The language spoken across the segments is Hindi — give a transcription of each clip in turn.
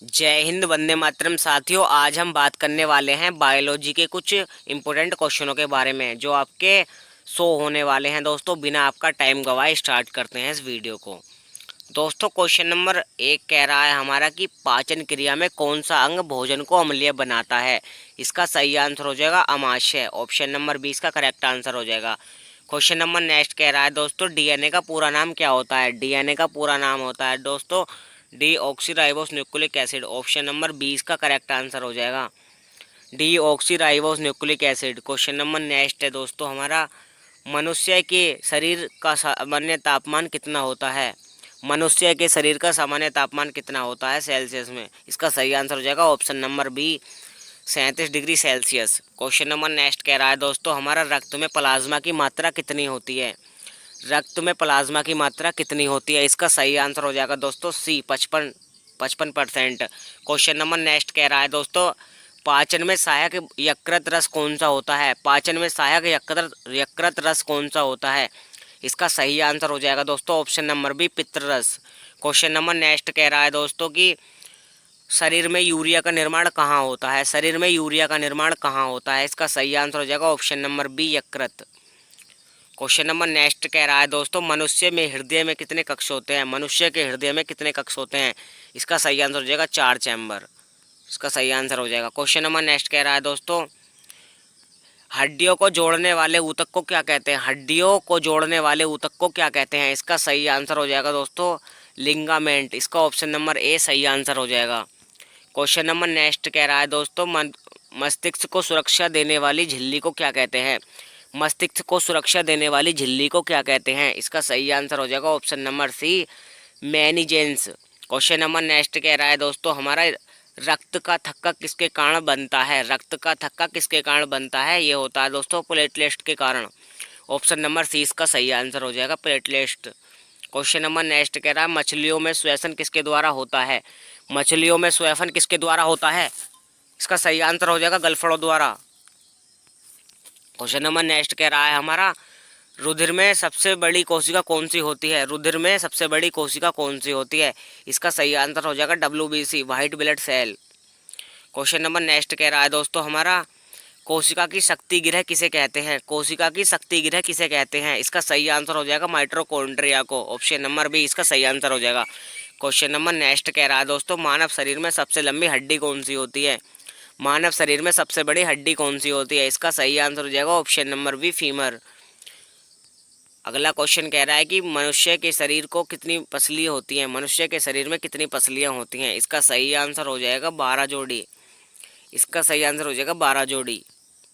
जय हिंद, वंदे मातरम। साथियों, आज हम बात करने वाले हैं बायोलॉजी के कुछ इम्पोर्टेंट क्वेश्चनों के बारे में जो आपके शो होने वाले हैं। दोस्तों, बिना आपका टाइम गवाए स्टार्ट करते हैं इस वीडियो को। दोस्तों, क्वेश्चन नंबर 1 कह रहा है हमारा कि पाचन क्रिया में कौन सा अंग भोजन को अम्लीय बनाता है। इसका सही आंसर हो जाएगा अमाशय। ऑप्शन नंबर 20 का करेक्ट आंसर हो जाएगा। क्वेश्चन नंबर नेक्स्ट कह रहा है दोस्तों, डीएनए का पूरा नाम क्या होता है। डीएनए का पूरा नाम होता है दोस्तों D oxy ribose nucleic acid. Option number 20 का करेक्ट आंसर हो जाएगा D oxy ribose nucleic acid. Question number next है दोस्तों हमारा, मनुष्य के शरीर का सामान्य तापमान कितना होता है। मनुष्य के शरीर का सामान्य तापमान कितना होता है सेल्सियस में। इसका सही आंसर हो जाएगा option number B, 37 degree Celsius. Question number next कह रहा है दोस्तों हमारा, रक्त में प्लाज्मा की मात्रा कितनी होती है। रक्त में प्लाज्मा की मात्रा कितनी होती है। इसका सही आंसर हो जाएगा दोस्तों सी, 55%। क्वेश्चन नंबर नेक्स्ट कह रहा है दोस्तों, पाचन में सहायक यकृत रस कौन सा होता है। पाचन में सहायक यकृत रस कौन सा होता है। इसका सही आंसर हो जाएगा दोस्तों ऑप्शन नंबर बी, पित्त रस। क्वेश्चन नंबर नेक्स्ट कह रहा है दोस्तों कि शरीर में यूरिया का निर्माण कहाँ होता है। शरीर में यूरिया का निर्माण कहाँ होता है। इसका सही आंसर हो जाएगा ऑप्शन नंबर बी, यकृत। क्वेश्चन नंबर नेक्स्ट कह रहा है दोस्तों, मनुष्य में हृदय में कितने कक्ष होते हैं। मनुष्य के हृदय में कितने कक्ष होते हैं। इसका सही आंसर हो जाएगा 4 चैम्बर। इसका सही आंसर हो जाएगा। क्वेश्चन नंबर नेक्स्ट कह रहा है दोस्तों, हड्डियों को जोड़ने वाले ऊतक को क्या कहते हैं। हड्डियों को जोड़ने वाले ऊतक को क्या कहते हैं। इसका सही आंसर हो जाएगा दोस्तों लिंगामेंट। इसका ऑप्शन नंबर ए सही आंसर हो जाएगा। क्वेश्चन नंबर नेक्स्ट कह रहा है दोस्तों, मस्तिष्क को सुरक्षा देने वाली झिल्ली को क्या कहते हैं। मस्तिष्क को सुरक्षा देने वाली झिल्ली को क्या कहते हैं। इसका सही आंसर हो जाएगा option number C, meninges. Question number next कह रहा है दोस्तों हमारा, रक्त का थक्का किसके कारण बनता है। रक्त का थक्का किसके कारण बनता है। ये होता है दोस्तों प्लेटलेट के कारण। ऑप्शन नंबर सी इसका सही आंसर हो जाएगा, प्लेटलेट। क्वेश्चन नंबर नेक्स्ट कह रहा है, मछलियों में श्वसन किसके द्वारा होता है। मछलियों में श्वसन किसके द्वारा होता है। इसका सही आंसर हो जाएगा गलफड़ों द्वारा। क्वेश्चन नंबर नेक्स्ट कह रहा है हमारा, रुधिर में सबसे बड़ी कोशिका कौन सी होती है। रुधिर में सबसे बड़ी कोशिका कौन सी होती है। इसका सही आंसर हो जाएगा WBC, white blood cell. Question number next कह रहा है दोस्तों हमारा, कोशिका की शक्ति गृह किसे कहते हैं। कोशिका की शक्ति गृह किसे कहते हैं। इसका सही आंसर हो जाएगा माइटोकॉन्ड्रिया को। ऑप्शन नंबर बी इसका सही आंसर हो जाएगा। क्वेश्चन नंबर नेक्स्ट कह रहा है दोस्तों, मानव शरीर में सबसे लंबी हड्डी कौन सी होती है। मानव शरीर में सबसे बड़ी हड्डी कौन सी होती है। इसका सही आंसर हो जाएगा ऑप्शन नंबर बी, फीमर। अगला क्वेश्चन कह रहा है कि मनुष्य के शरीर को कितनी पसलियाँ होती हैं। मनुष्य के शरीर में कितनी पसलियाँ होती हैं। इसका सही आंसर हो जाएगा 12 जोड़ी। इसका सही आंसर हो जाएगा 12 जोड़ी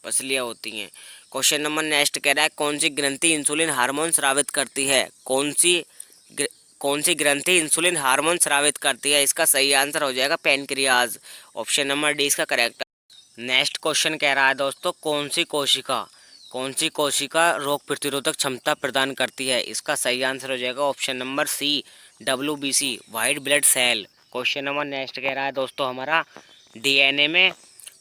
पसलियाँ होती हैं। क्वेश्चन नंबर नेक्स्ट कह रहा है, कौन सी ग्रंथि इंसुलिन हार्मोन स्रावित करती है। कौन सी ग्रंथि इंसुलिन हार्मोन स्रावित करती है। इसका सही आंसर हो जाएगा पैनक्रियाज। ऑप्शन नंबर डी इसका करेक्ट। नेक्स्ट क्वेश्चन कह रहा है दोस्तों, कौन सी कोशिका रोग प्रतिरोधक क्षमता प्रदान करती है। इसका सही आंसर हो जाएगा option number C, WBC, white blood cell. Question number next कह रहा है दोस्तों हमारा, डीएनए में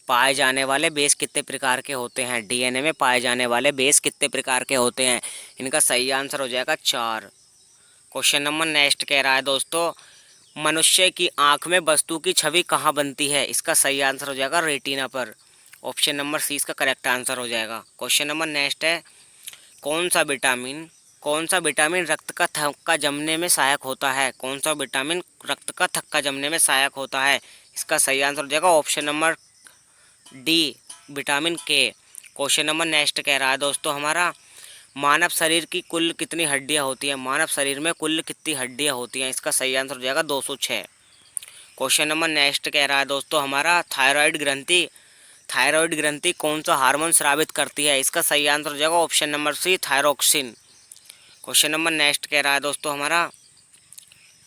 पाए जाने वाले बेस कितने प्रकार के होते हैं। डीएनए में पाए जाने वाले बेस कितने प्रकार के होते हैं। इनका सही आंसर हो जाएगा 4। क्वेश्चन नंबर नेक्स्ट कह रहा है दोस्तों, मनुष्य की आंख में वस्तु की छवि कहाँ बनती है। इसका सही आंसर हो जाएगा रेटिना पर। ऑप्शन नंबर सी इसका करेक्ट आंसर हो जाएगा। क्वेश्चन नंबर नेक्स्ट है, कौन सा विटामिन रक्त का थक्का जमने में सहायक होता है। कौन सा विटामिन रक्त का थक्का जमने में सहायक होता है। इसका सही आंसर हो जाएगा ऑप्शन नंबर डी, विटामिन के। क्वेश्चन नंबर नेक्स्ट कह रहा है दोस्तों हमारा, मानव शरीर की कुल कितनी हड्डियां होती हैं। मानव शरीर में कुल कितनी हड्डियां होती हैं। इसका सही आंसर हो जाएगा 206। क्वेश्चन नंबर नेक्स्ट कह रहा है दोस्तों हमारा, थायराइड ग्रंथि कौन सा हार्मोन स्रावित करती है। इसका सही आंसर हो जाएगा option number C, thyroxine. Question number next कह रहा है दोस्तों हमारा,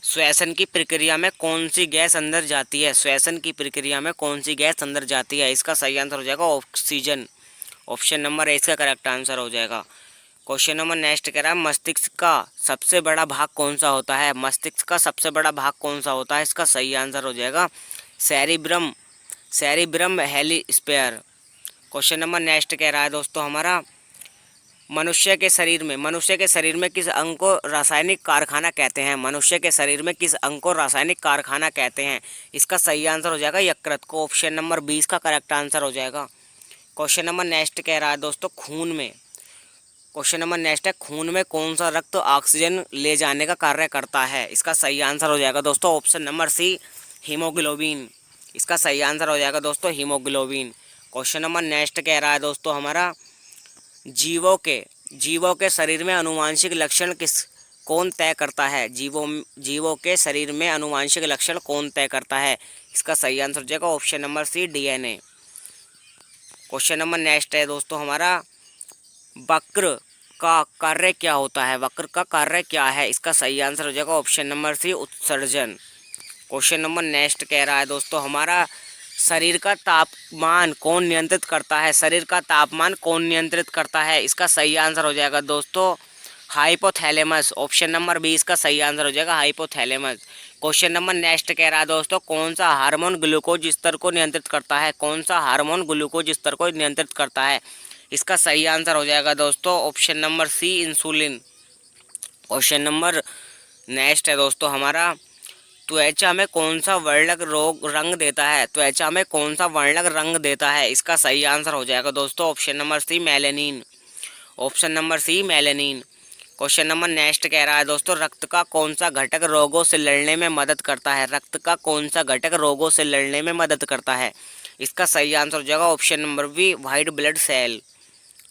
श्वसन की प्रक्रिया में कौन सी गैस अंदर जाती है। श्वसन की प्रक्रिया में कौन सी गैस अंदर जाती है। इसका सही आंसर हो जाएगा ऑक्सीजन। ऑप्शन नंबर ए इसका करेक्ट आंसर हो जाएगा। क्वेश्चन नंबर नेक्स्ट कह रहा है, मस्तिष्क का सबसे बड़ा भाग कौन सा होता है। मस्तिष्क का सबसे बड़ा भाग कौन सा होता है। इसका सही आंसर हो जाएगा सेरिब्रम हेलिस्फेयर। क्वेश्चन नंबर नेक्स्ट कह रहा है दोस्तों हमारा, मनुष्य के शरीर में किस अंग को रासायनिक कारखाना कहते हैं? मनुष्य के शरीर में किस अंग को रासायनिक कारखाना कहते हैं? इसका सही आंसर हो जाएगा यकृत को। ऑप्शन नंबर 20 का करेक्ट आंसर हो जाएगा। क्वेश्चन नंबर नेक्स्ट कह रहा है दोस्तों क्वेश्चन नंबर नेक्स्ट है, खून में कौन सा रक्त ऑक्सीजन ले जाने का कार्य करता है? इसका सही आंसर हो जाएगा दोस्तों ऑप्शन नंबर सी, हीमोग्लोबिन। इसका सही आंसर हो जाएगा दोस्तों हीमोग्लोबिन। क्वेश्चन नंबर नेक्स्ट कह रहा है दोस्तों हमारा, जीवों के शरीर में आनुवांशिक लक्षण कौन तय करता है? जीवों के शरीर में आनुवांशिक लक्षण कौन तय करता है? इसका सही आंसर हो जाएगा option number C, DNA. Question number next है दोस्तों हमारा, वक्र का कार्य क्या होता है? वक्र का कार्य क्या है? इसका सही आंसर हो जाएगा ऑप्शन नंबर सी, उत्सर्जन। क्वेश्चन नंबर नेक्स्ट कह रहा है दोस्तों हमारा, शरीर का तापमान कौन नियंत्रित करता है? शरीर का तापमान कौन नियंत्रित करता है? इसका सही आंसर हो जाएगा दोस्तों हाइपोथैलेमस। ऑप्शन नंबर 20 का सही आंसर हो जाएगा हाइपोथैलेमस। क्वेश्चन नंबर नेक्स्ट कह रहा है दोस्तों, कौन सा हार्मोन ग्लूकोज स्तर को नियंत्रित करता है? कौन सा हार्मोन ग्लूकोज स्तर को नियंत्रित करता है? इसका सही आंसर हो जाएगा दोस्तों option number C, insulin. Question number next है दोस्तों हमारा, त्वचा में कौन सा वर्णक रंग देता है? त्वचा में कौन सा वर्णक रंग देता है? इसका सही आंसर हो जाएगा दोस्तों option number C, melanin. Option number C, melanin. Question number next कह रहा है दोस्तों, रक्त का कौन सा घटक रोगों से लड़ने में मदद करता है? रक्त का कौन सा घटक रोगों से लड़ने में मदद करता है? इसका सही आंसर हो जाएगा option number B, white blood cell,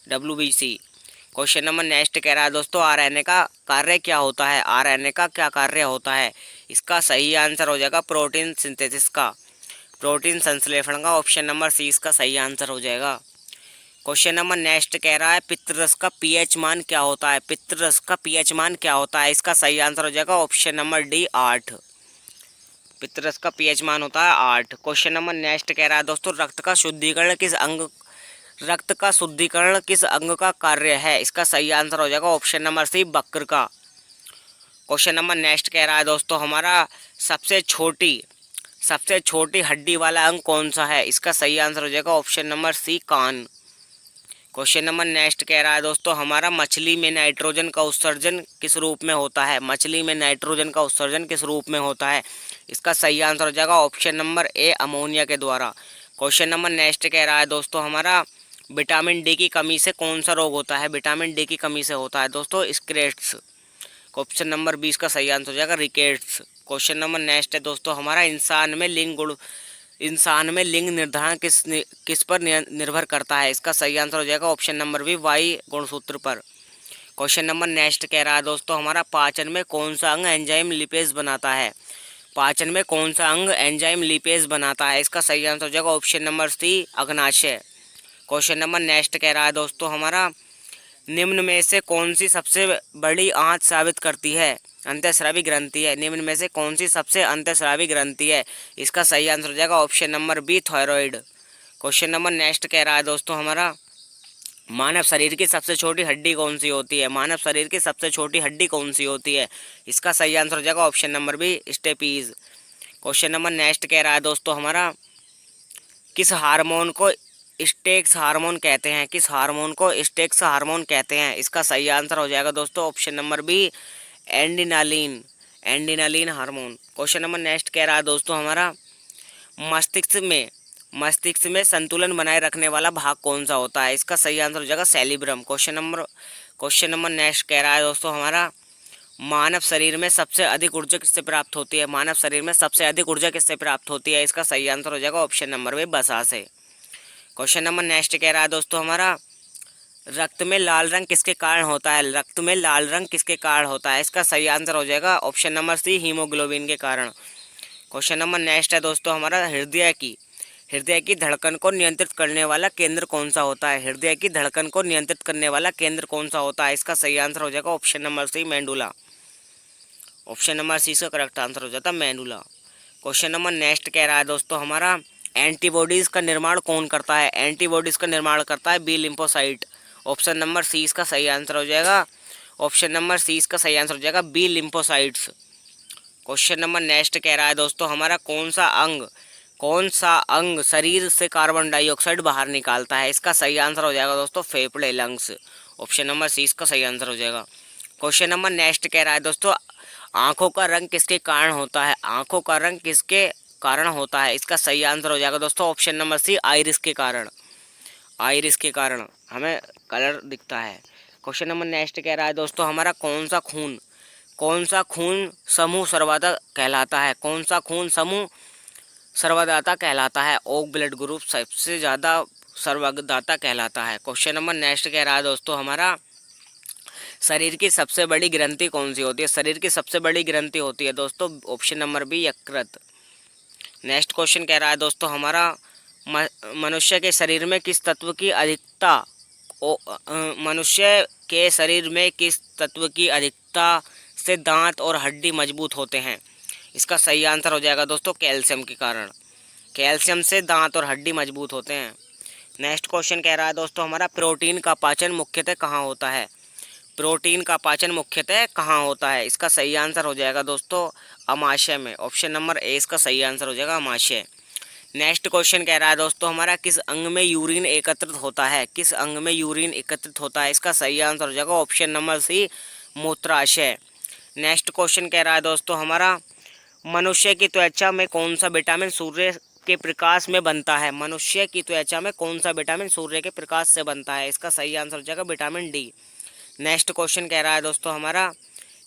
WBC। Question number next कह रहा है दोस्तों, आरएनए का कार्य क्या होता है? आरएनए का क्या कार्य होता है? इसका सही आंसर हो जाएगा प्रोटीन सिंथेसिस का, प्रोटीन संश्लेषण का। ऑप्शन नंबर सी इसका सही आंसर हो जाएगा। क्वेश्चन नंबर नेक्स्ट कह रहा है, पित्तरस का पीएच मान क्या होता है? पित्तरस का पीएच मान क्या होता है? इसका सही आंसर हो जाएगा ऑप्शन नंबर डी, 8। पित्तरस का पीएच मान होता है 8। क्वेश्चन नंबर नेक्स्ट कह रहा है दोस्तों, रक्त का शुद्धिकरण किस अंग का कार्य है? इसका सही आंसर हो जाएगा ऑप्शन नंबर सी, वक्र का। क्वेश्चन नंबर नेक्स्ट कह रहा है दोस्तों हमारा, सबसे छोटी हड्डी वाला अंग कौन सा है? इसका सही आंसर हो जाएगा ऑप्शन नंबर सी, कान। क्वेश्चन नंबर नेक्स्ट कह रहा है दोस्तों हमारा, मछली में नाइट्रोजन का उत्सर्जन किस रूप में होता है? मछली में नाइट्रोजन का उत्सर्जन किस रूप में होता है? इसका सही आंसर हो जाएगा ऑप्शन नंबर ए, अमोनिया के द्वारा। क्वेश्चन नंबर नेक्स्ट कह रहा है दोस्तों हमारा, विटामिन डी की कमी से कौन सा रोग होता है? विटामिन डी की कमी से होता है दोस्तों स्क्रेट्स। ऑप्शन नंबर 20 का सही आंसर हो जाएगा रिकेट्स। क्वेश्चन नंबर नेक्स्ट है दोस्तों हमारा, इंसान में लिंग निर्धारण किस पर निर्भर करता है? इसका सही आंसर हो जाएगा ऑप्शन नंबर बी, वाई गुणसूत्र पर। क्वेश्चन नंबर नेक्स्ट कह रहा है दोस्तों हमारा, पाचन में कौन सा अंग एंजाइम लिपेज बनाता है? पाचन में कौन सा अंग एंजाइम लिपेज बनाता है? इसका सही आंसर हो जाएगा ऑप्शन नंबर सी, अग्नाशय। क्वेश्चन नंबर नेक्स्ट कह रहा है दोस्तों हमारा, निम्न में से कौन सी सबसे बड़ी आंत साबित करती है? अंतःस्रावी ग्रंथि है। निम्न में से कौन सी सबसे अंतःस्रावी ग्रंथि है? इसका सही आंसर हो जाएगा option number B, thyroid. Question number next कह रहा है दोस्तों हमारा, मानव शरीर की सबसे छोटी हड्डी कौन सी होती है? मानव शरीर की सबसे छोटी हड्डी कौन सी होती है? इसका सही आंसर हो जाएगा option number B, stapes. Question number next कह रहा है दोस्तों हमारा, किस हार्मोन को स्टेक्स हार्मोन कहते हैं? किस हार्मोन को स्टेक्स हार्मोन कहते हैं? इसका सही आंसर हो जाएगा दोस्तों option number B, adrenaline hormone. Question number next कह रहा है दोस्तों हमारा, मस्तिष्क में संतुलन बनाए रखने वाला भाग कौन सा होता है? इसका सही आंसर हो जाएगा सेरिब्रम। क्वेश्चन नंबर नेक्स्ट कह रहा है दोस्तों हमारा, मानव शरीर में सबसे अधिक ऊर्जा किससे प्राप्त होती है? मानव शरीर में सबसे अधिक ऊर्जा किससे प्राप्त होती है? इसका सही आंसर हो जाएगा ऑप्शन नंबर बी, वसा से। क्वेश्चन नंबर नेक्स्ट कह रहा है दोस्तों हमारा, रक्त में लाल रंग किसके कारण होता है? रक्त में लाल रंग किसके कारण होता है? इसका सही आंसर हो जाएगा ऑप्शन नंबर सी, हीमोग्लोबिन के कारण। क्वेश्चन नंबर नेक्स्ट है दोस्तों हमारा, हृदय की धड़कन को नियंत्रित करने वाला केंद्र कौन सा होता है? हृदय की धड़कन को नियंत्रित करने वाला केंद्र कौन सा होता है? इसका सही आंसर हो जाएगा option number C, medulla. Option number C का करेक्ट आंसर हो जाता है मेंडुला। क्वेश्चन नंबर नेक्स्ट कह रहा है दोस्तों हमारा, एंटीबॉडीज का निर्माण कौन करता है? एंटीबॉडीज का निर्माण करता है B lymphocyte. Option number C इसका सही आंसर हो जाएगा, ऑप्शन नंबर सी इसका सही आंसर हो जाएगा B lymphocytes. Question number next कह रहा है दोस्तों हमारा, कौन सा अंग शरीर से कार्बन डाइऑक्साइड बाहर निकालता है? इसका सही आंसर हो जाएगा दोस्तों फेफड़े, लंग्स। ऑप्शन नंबर सी इसका सही आंसर हो जाएगा। क्वेश्चन नंबर नेक्स्ट कह रहा है दोस्तों, आंखों का रंग किसके कारण होता है? आंखों का रंग किसके कारण होता है? इसका सही आंसर हो जाएगा दोस्तों ऑप्शन नंबर सी, आइरिस के कारण। आइरिस के कारण हमें कलर दिखता है। क्वेश्चन नंबर नेक्स्ट कह रहा है दोस्तों हमारा, कौन सा खून समूह सर्वदाता कहलाता है? कौन सा खून समूह सर्वदाता कहलाता है? ओ ब्लड ग्रुप सबसे ज़्यादा सर्वदाता कहलाता है। क्वेश्चन नंबर नेक्स्ट कह रहा है दोस्तों हमारा, शरीर की सबसे बड़ी ग्रंथि कौन सी होती है? शरीर की सबसे बड़ी ग्रंथि होती है दोस्तों ऑप्शन नंबर बी, यकृत। नेक्स्ट क्वेश्चन कह रहा है दोस्तों हमारा, मनुष्य के शरीर में किस तत्व की अधिकता मनुष्य के शरीर में किस तत्व की अधिकता से दांत और हड्डी मजबूत होते हैं? इसका सही आंसर हो जाएगा दोस्तों कैल्शियम के कारण। कैल्शियम से दांत और हड्डी मजबूत होते हैं। नेक्स्ट क्वेश्चन कह रहा है दोस्तों हमारा, प्रोटीन का पाचन मुख्यतः कहाँ होता है? प्रोटीन का पाचन मुख्यतः कहाँ होता है? इसका सही आंसर हो जाएगा दोस्तों अमाशय में। ऑप्शन नंबर ए इसका सही आंसर हो जाएगा, अमाशय। नेक्स्ट क्वेश्चन कह रहा है दोस्तों हमारा, किस अंग में यूरिन एकत्रित होता है? किस अंग में यूरिन एकत्रित होता है? इसका सही आंसर हो जाएगा ऑप्शन नंबर सी, मूत्राशय। नेक्स्ट क्वेश्चन कह रहा है दोस्तों हमारा, मनुष्य की त्वचा में कौन सा विटामिन सूर्य के प्रकाश में बनता है? मनुष्य की त्वचा में कौन सा विटामिन सूर्य के प्रकाश से बनता है? इसका सही आंसर हो जाएगा विटामिन डी। नेक्स्ट क्वेश्चन कह रहा है दोस्तों हमारा,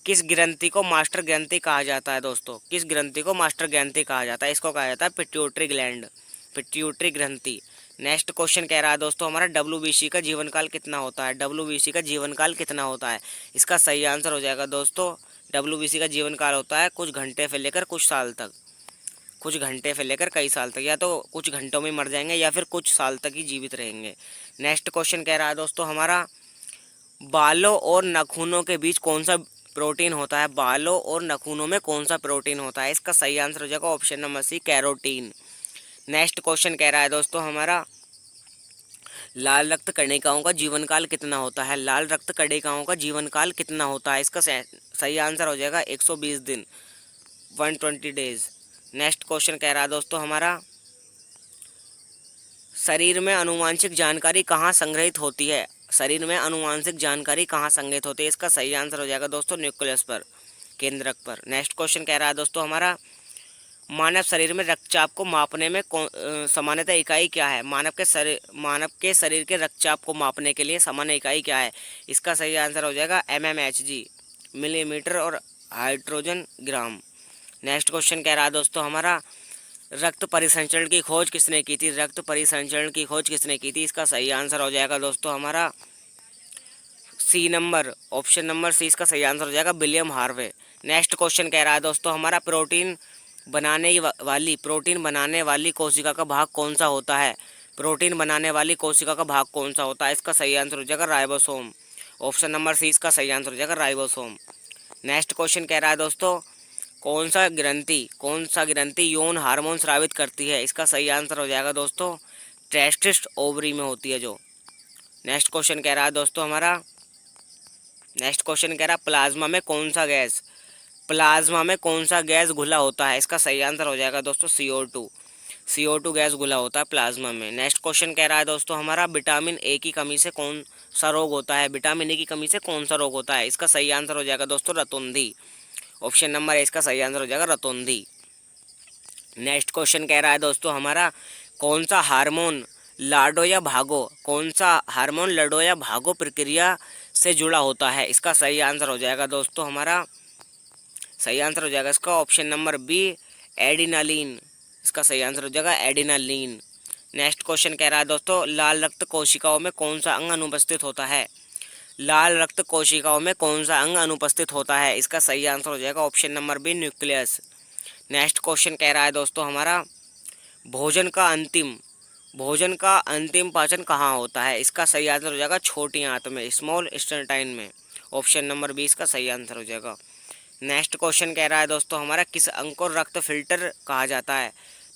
किस ग्रंथि को मास्टर ग्रंथि कहा जाता है? दोस्तों किस ग्रंथि को मास्टर ग्रंथि कहा जाता है? इसको कहा जाता है पिट्यूटरी ग्लैंड, पिट्यूटरी ग्रंथि। नेक्स्ट क्वेश्चन कह रहा है दोस्तों हमारा, डब्ल्यूबीसी का जीवन काल कितना होता है? डब्ल्यूबीसी का जीवन काल कितना होता है? इसका सही आंसर हो जाएगा दोस्तों, डब्ल्यूबीसी का जीवन काल होता है कुछ घंटे से लेकर कुछ साल तक। कुछ घंटे से लेकर कई साल तक, या तो कुछ घंटों में मर जाएंगे या फिर कुछ साल तक ही जीवित रहेंगे। नेक्स्ट क्वेश्चन कह रहा है दोस्तों हमारा, बालों और नाखूनों के बीच कौन सा प्रोटीन होता है? बालों और नाखूनों में कौन सा प्रोटीन होता है? इसका सही आंसर हो जाएगा option number C, carotene. Next question कह रहा है दोस्तों हमारा, लाल रक्त कणिकाओं का जीवन काल कितना होता है? लाल रक्त कणिकाओं का जीवन काल कितना होता है? इसका सही आंसर हो जाएगा 120 दिन, 120 डेज। नेक्स्ट क्वेश्चन कह रहा है दोस्तों हमारा, शरीर में आनुवांशिक जानकारी कहाँ संग्रहित होती है? शरीर में आनुवांशिक जानकारी कहाँ संग्रहित होती है? इसका सही आंसर हो जाएगा दोस्तों न्यूक्लियस पर, केंद्रक पर। नेक्स्ट क्वेश्चन कह रहा है दोस्तों हमारा, मानव शरीर में रक्तचाप को मापने में सामान्यतः इकाई क्या है? मानव के शरीर के रक्तचाप को मापने के लिए सामान्य इकाई क्या है? इसका सही आंसर हो जाएगा mmHg, मिलीमीटर और हाइड्रोजन ग्राम। नेक्स्ट क्वेश्चन कह रहा है दोस्तों हमारा, रक्त परिसंचरण की खोज किसने की थी? रक्त परिसंचरण की खोज किसने की थी? इसका सही आंसर हो जाएगा दोस्तों हमारा C number, option number C इसका सही आंसर हो जाएगा, विलियम हार्वे। नेक्स्ट क्वेश्चन कह रहा है दोस्तों हमारा, प्रोटीन बनाने वाली कोशिका का भाग कौन सा होता है? प्रोटीन बनाने वाली कोशिका का भाग कौन सा होता है? इसका सही आंसर हो जाएगा राइबोसोम। ऑप्शन नंबर सी इसका सही आंसर हो जाएगा राइबोसोम। नेक्स्ट क्वेश्चन कह रहा है दोस्तों, कौन सा ग्रंथि यौन हार्मोन स्रावित करती है? इसका सही आंसर हो जाएगा दोस्तों टेस्टिस ओवरी में होती है जो। नेक्स्ट क्वेश्चन कह रहा है दोस्तों हमारा, प्लाज्मा में कौन सा गैस घुला होता है? इसका सही आंसर हो जाएगा दोस्तों CO2 गैस घुला होता है प्लाज्मा में। नेक्स्ट क्वेश्चन कह रहा है दोस्तों हमारा, विटामिन ए की कमी से कौन सा रोग होता है? विटामिन ए की कमी से कौन सा रोग होता है? इसका सही आंसर हो जाएगा दोस्तों रतौंधी। ऑप्शन नंबर ए इसका सही आंसर हो जाएगा रतौंधी। नेक्स्ट क्वेश्चन कह रहा है दोस्तों हमारा, कौन सा हार्मोन लाडो या भागो प्रक्रिया से जुड़ा होता है? इसका सही आंसर हो जाएगा दोस्तों हमारा, सही आंसर हो जाएगा इसका ऑप्शन नंबर बी, एडिनालिन। इसका सही आंसर हो जाएगा एडिनालिन। नेक्स्ट क्वेश्चन कह रहा है दोस्तों, लाल रक्त कोशिकाओं में कौन सा अंग अनुपस्थित होता है? लाल रक्त कोशिकाओं में कौन सा अंग अनुपस्थित होता है? इसका सही आंसर हो जाएगा option number B, nucleus. Next question कह रहा है दोस्तों हमारा, भोजन का अंतिम पाचन कहाँ होता है? इसका सही आंसर हो जाएगा छोटी आंत में, स्मॉल इंटेस्टाइन में। ऑप्शन नंबर बी इसका सही आंसर हो जाएगा। नेक्स्ट क्वेश्चन कह रहा है दोस्तों हमारा, किस अंग को रक्त फिल्टर कहा जाता है?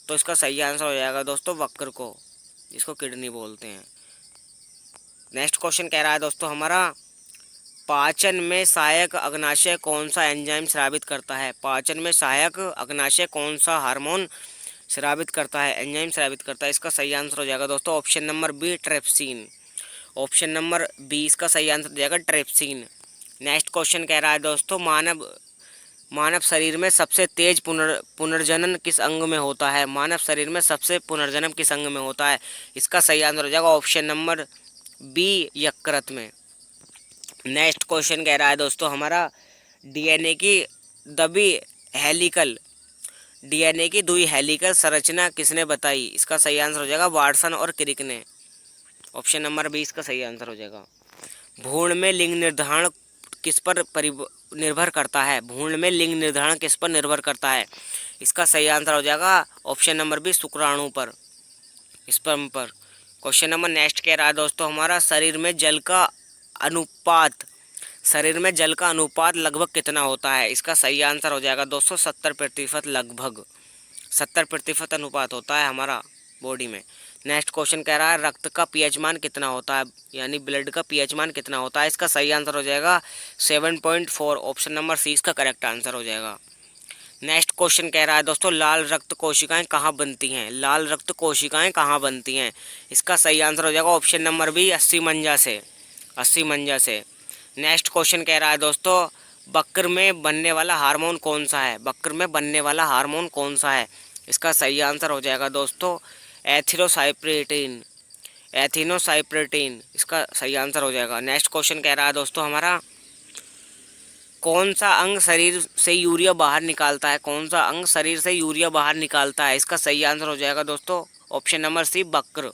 तो इसका सही आंसर हो जाएगा दोस्तों वक्र को, जिसको किडनी बोलते हैं। नेक्स्ट क्वेश्चन कह रहा है दोस्तों हमारा, पाचन में सहायक अग्नाशय कौन सा एंजाइम स्रावित करता है? पाचन में सहायक अग्नाशय कौन सा हार्मोन स्रावित करता है, एंजाइम स्रावित करता है? इसका सही आंसर हो जाएगा दोस्तों option number B, trypsin. Option number 20 का सही आंसर हो जाएगा ट्रिप्सिन। नेक्स्ट क्वेश्चन कह रहा है दोस्तों, मानव शरीर में सबसे तेज पुनर्जनन किस अंग में होता है? मानव शरीर में सबसे पुनर्जनन किस अंग में होता है? इसका सही आंसर हो जाएगा ऑप्शन नंबर बी, यकृत में। नेक्स्ट क्वेश्चन कह रहा है दोस्तों हमारा, डीएनए की दबी हेलिकल डीएनए की दुई हेलिकल संरचना किसने बताई? इसका सही आंसर हो जाएगा वाटसन और क्रिक ने। ऑप्शन नंबर 20 का सही आंसर हो जाएगा। भ्रूण में लिंग निर्धारण किस पर निर्भर करता है? भ्रूण में लिंग निर्धारण किस पर निर्भर करता है? इसका सही आंसर हो जाएगा ऑप्शन नंबर बी, शुक्राणु पर, स्पर्म पर। क्वेश्चन नंबर नेक्स्ट कह रहा है दोस्तों हमारा, शरीर में जल का अनुपात लगभग कितना होता है? इसका सही आंसर हो जाएगा दोस्तों 70%, लगभग 70% अनुपात होता है हमारा बॉडी में। नेक्स्ट क्वेश्चन कह रहा है, रक्त का पीएच मान कितना होता है? यानी ब्लड का पीएच मान कितना होता है? इसका सही आंसर हो जाएगा 7.4। ऑप्शन नंबर सी इसका करेक्ट आंसर हो जाएगा। नेक्स्ट क्वेश्चन कह रहा है दोस्तों, लाल रक्त कोशिकाएं कहाँ बनती हैं? लाल रक्त कोशिकाएं कहाँ बनती हैं? इसका सही आंसर हो जाएगा ऑप्शन नंबर बी, अस्थिमज्जा से। नेक्स्ट क्वेश्चन कह रहा है दोस्तों, बक्र में बनने वाला हार्मोन कौन सा है? बक्र में बनने वाला हार्मोन कौन सा है? इसका सही आंसर हो जाएगा दोस्तों एथिनोसाइप्रेटिन, इसका सही आंसर हो जाएगा। नेक्स्ट क्वेश्चन कह रहा है दोस्तों हमारा, कौन सा अंग शरीर से यूरिया बाहर निकालता है? कौन सा अंग शरीर से यूरिया बाहर निकालता है? इसका सही आंसर हो जाएगा दोस्तों ऑप्शन नंबर सी, बक्र।